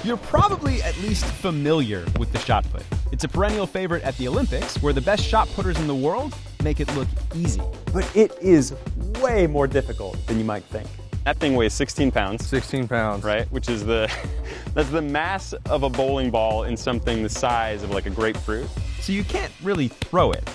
You're probably at least familiar with the shot put. It's a perennial favorite at the Olympics, where the best shot putters in the world make it look easy. But it is way more difficult than you might think. That thing weighs 16 pounds. 16 pounds. Right, which is that's the mass of a bowling ball in something the size of like a grapefruit. So you can't really throw it.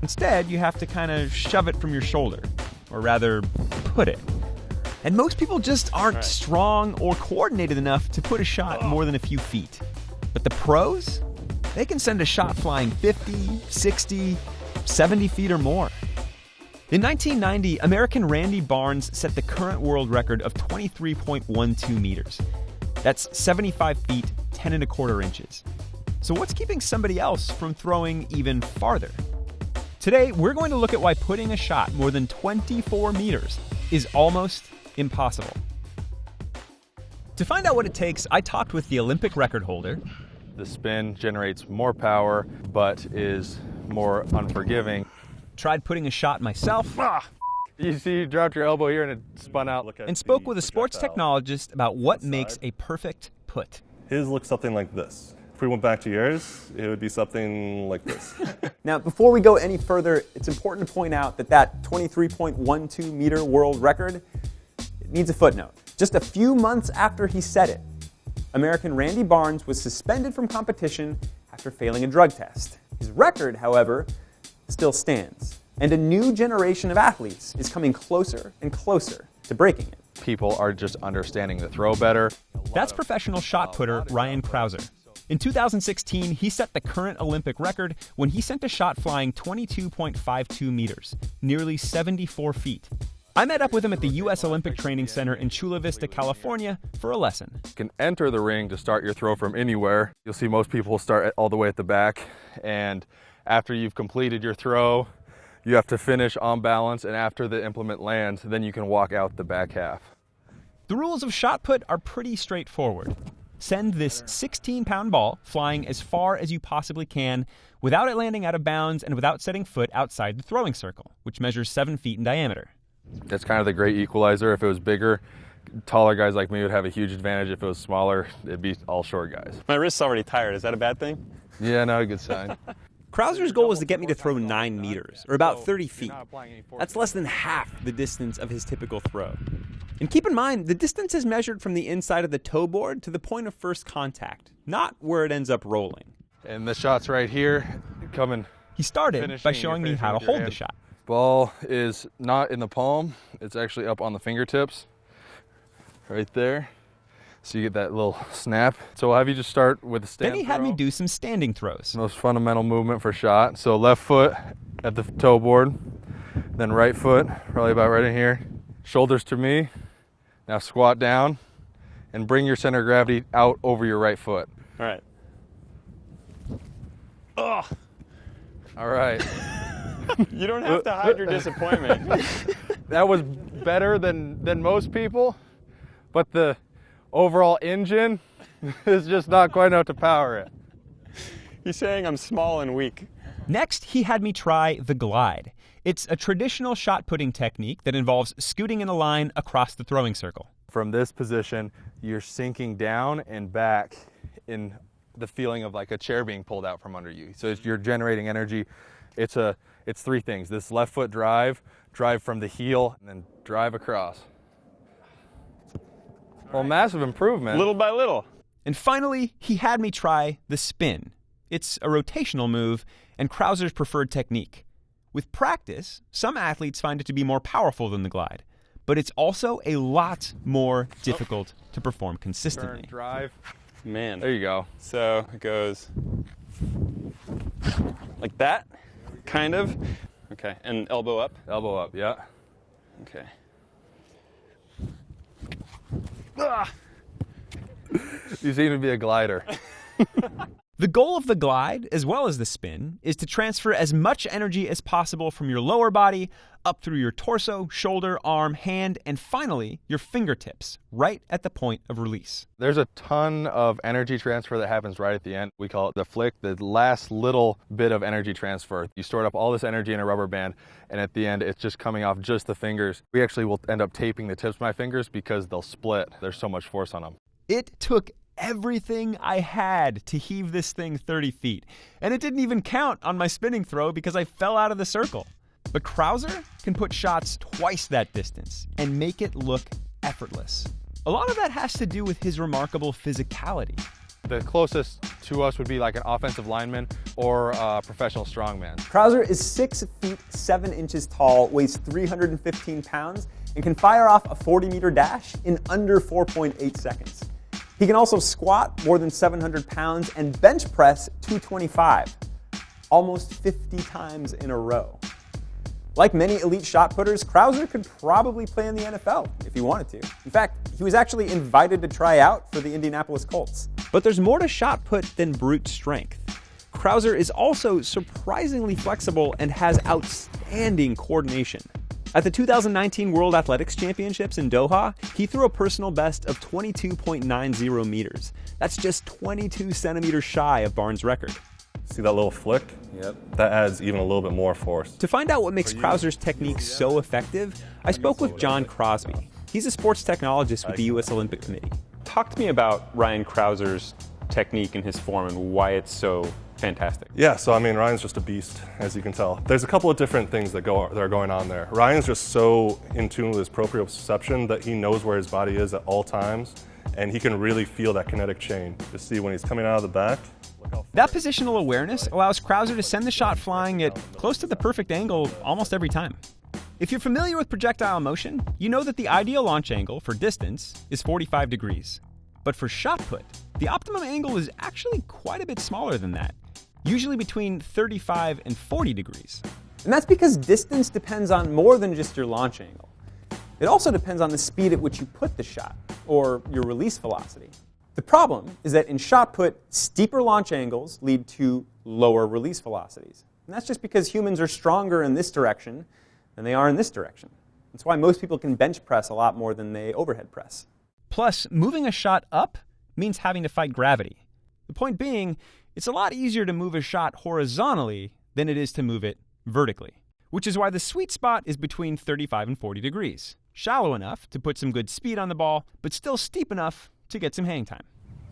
Instead, you have to kind of shove it from your shoulder, or rather, put it. And most people just aren't strong or coordinated enough to put a shot more than a few feet. But the pros? They can send a shot flying 50, 60, 70 feet or more. In 1990, American Randy Barnes set the current world record of 23.12 meters. That's 75 feet, 10 1/4 inches. So what's keeping somebody else from throwing even farther? Today, we're going to look at why putting a shot more than 24 meters is almost impossible. To find out what it takes, I talked with the Olympic record holder. The spin generates more power, but is more unforgiving. Tried putting a shot myself. You see, you dropped your elbow here and it spun out. And spoke with a sports technologist about what makes a perfect put. His looks something like this. If we went back to yours, it would be something like this. Now, before we go any further, it's important to point out that 23.12 meter world record, it needs a footnote. Just a few months after he set it, American Randy Barnes was suspended from competition after failing a drug test. His record, however, still stands, and a new generation of athletes is coming closer and closer to breaking it. People are just understanding the throw better. That's professional shot putter Ryan Crouser. In 2016, he set the current Olympic record when he sent a shot flying 22.52 meters, nearly 74 feet. I met up with him at the U.S. Olympic Training Center in Chula Vista, California, for a lesson. You can enter the ring to start your throw from anywhere. You'll see most people start all the way at the back, and after you've completed your throw, you have to finish on balance, and after the implement lands, then you can walk out the back half. The rules of shot put are pretty straightforward. Send this 16-pound ball flying as far as you possibly can without it landing out of bounds and without setting foot outside the throwing circle, which measures 7 feet in diameter. That's kind of the great equalizer. If it was bigger, taller guys like me would have a huge advantage. If it was smaller, it'd be all short guys. My wrist's already tired. Is that a bad thing? Yeah, not a good sign. Crouser's goal was to get me to throw 9 meters, or about 30 feet. That's less than half the distance of his typical throw. And keep in mind, the distance is measured from the inside of the toe board to the point of first contact, not where it ends up rolling. And the shot's right here, coming. He started by showing me how to hold the shot. Ball is not in the palm, it's actually up on the fingertips, right there. So you get that little snap. So we'll have you just start with a stand Then he had me do some standing throws. Most fundamental movement for shot. So left foot at the toe board, then right foot, probably about right in here. Shoulders to me. Now squat down and bring your center of gravity out over your right foot. All right. Ugh. All right. You don't have to hide your disappointment. That was better than most people, but the overall engine is just not quite enough to power it. He's saying I'm small and weak. Next, he had me try the glide. It's a traditional shot putting technique that involves scooting in a line across the throwing circle. From this position, you're sinking down and back in the feeling of like a chair being pulled out from under you. So you're generating energy. It's 3 things. This left foot drive from the heel, and then drive across. Well, massive improvement. Little by little. And finally, he had me try the spin. It's a rotational move and Crouser's preferred technique. With practice, some athletes find it to be more powerful than the glide, but it's also a lot more difficult to perform consistently. Turn, drive. Man. There you go. So it goes like that, kind of. Okay, and elbow up? Elbow up, yeah. Okay. You seem to be a glider. The goal of the glide, as well as the spin, is to transfer as much energy as possible from your lower body up through your torso, shoulder, arm, hand, and finally, your fingertips, right at the point of release. There's a ton of energy transfer that happens right at the end. We call it the flick, the last little bit of energy transfer. You stored up all this energy in a rubber band, and at the end, it's just coming off just the fingers. We actually will end up taping the tips of my fingers because they'll split. There's so much force on them. It took everything I had to heave this thing 30 feet. And it didn't even count on my spinning throw because I fell out of the circle. But Crouser can put shots twice that distance and make it look effortless. A lot of that has to do with his remarkable physicality. The closest to us would be like an offensive lineman or a professional strongman. Crouser is 6 feet 7 inches tall, weighs 315 pounds, and can fire off a 40-meter dash in under 4.8 seconds. He can also squat more than 700 pounds and bench press 225, almost 50 times in a row. Like many elite shot putters, Crouser could probably play in the NFL if he wanted to. In fact, he was actually invited to try out for the Indianapolis Colts. But there's more to shot put than brute strength. Crouser is also surprisingly flexible and has outstanding coordination. At the 2019 World Athletics Championships in Doha, he threw a personal best of 22.90 meters. That's just 22 centimeters shy of Barnes' record. See that little flick? Yep. That adds even a little bit more force. To find out what makes Crouser's technique so effective, I spoke with John Crosby. He's a sports technologist with the U.S. Olympic Committee. Talk to me about Ryan Crouser's technique and his form and why it's so fantastic. Yeah, so I mean, Ryan's just a beast, as you can tell. There's a couple of different things that are going on there. Ryan's just so in tune with his proprioception that he knows where his body is at all times, and he can really feel that kinetic chain. To see when he's coming out of the back. That positional awareness allows Crouser to send the shot flying at close to the perfect angle almost every time. If you're familiar with projectile motion, you know that the ideal launch angle for distance is 45 degrees. But for shot put, the optimum angle is actually quite a bit smaller than that, usually between 35 and 40 degrees. And that's because distance depends on more than just your launch angle. It also depends on the speed at which you put the shot, or your release velocity. The problem is that in shot put, steeper launch angles lead to lower release velocities. And that's just because humans are stronger in this direction than they are in this direction. That's why most people can bench press a lot more than they overhead press. Plus, moving a shot up means having to fight gravity. The point being, it's a lot easier to move a shot horizontally than it is to move it vertically, which is why the sweet spot is between 35 and 40 degrees. Shallow enough to put some good speed on the ball, but still steep enough to get some hang time.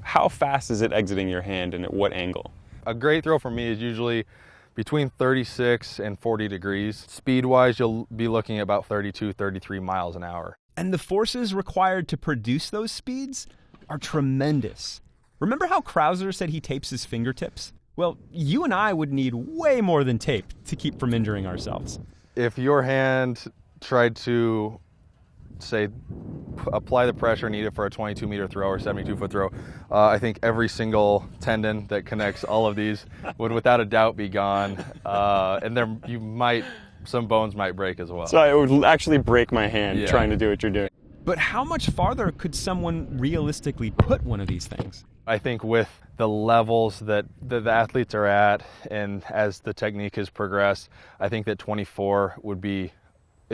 How fast is it exiting your hand and at what angle? A great throw for me is usually between 36 and 40 degrees. Speed-wise, you'll be looking at about 32, 33 miles an hour. And the forces required to produce those speeds are tremendous. Remember how Crouser said he tapes his fingertips? Well, you and I would need way more than tape to keep from injuring ourselves. If your hand tried to, say, apply the pressure needed for a 22-meter throw or 72-foot throw, I think every single tendon that connects all of these would without a doubt be gone. And some bones might break as well. So it would actually break my hand trying to do what you're doing. But how much farther could someone realistically put one of these things? I think with the levels that the athletes are at, and as the technique has progressed, I think that 24 it'd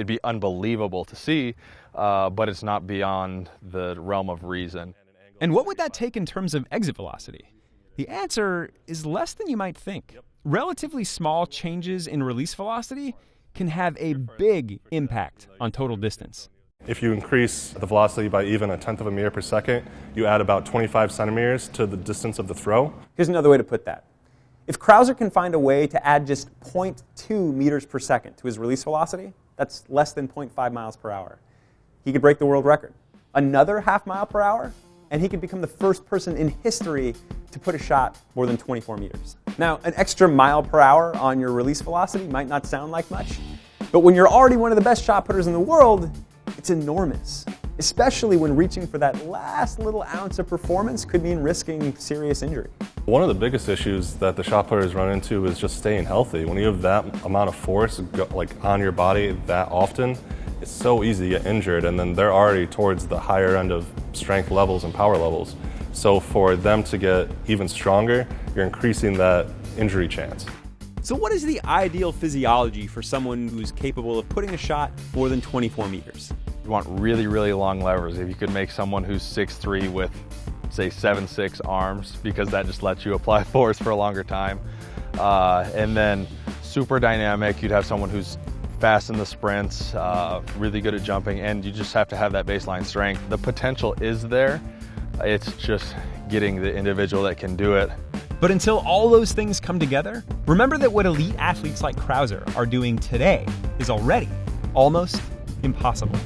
be unbelievable to see, but it's not beyond the realm of reason. And what would that take in terms of exit velocity? The answer is less than you might think. Relatively small changes in release velocity can have a big impact on total distance. If you increase the velocity by even 1/10 of a meter per second, you add about 25 centimeters to the distance of the throw. Here's another way to put that. If Crouser can find a way to add just 0.2 meters per second to his release velocity, that's less than 0.5 miles per hour, he could break the world record. Another half mile per hour, and he could become the first person in history to put a shot more than 24 meters. Now, an extra mile per hour on your release velocity might not sound like much, but when you're already one of the best shot putters in the world, it's enormous, especially when reaching for that last little ounce of performance could mean risking serious injury. One of the biggest issues that the shot putters run into is just staying healthy. When you have that amount of force on your body that often, it's so easy to get injured, and then they're already towards the higher end of strength levels and power levels. So for them to get even stronger, you're increasing that injury chance. So what is the ideal physiology for someone who's capable of putting a shot more than 24 meters? You want really, really long levers. If you could make someone who's 6'3" with, say, 7'6" arms, because that just lets you apply force for a longer time. And then super dynamic, you'd have someone who's fast in the sprints, really good at jumping, and you just have to have that baseline strength. The potential is there. It's just getting the individual that can do it. But until all those things come together, remember that what elite athletes like Crouser are doing today is already almost impossible.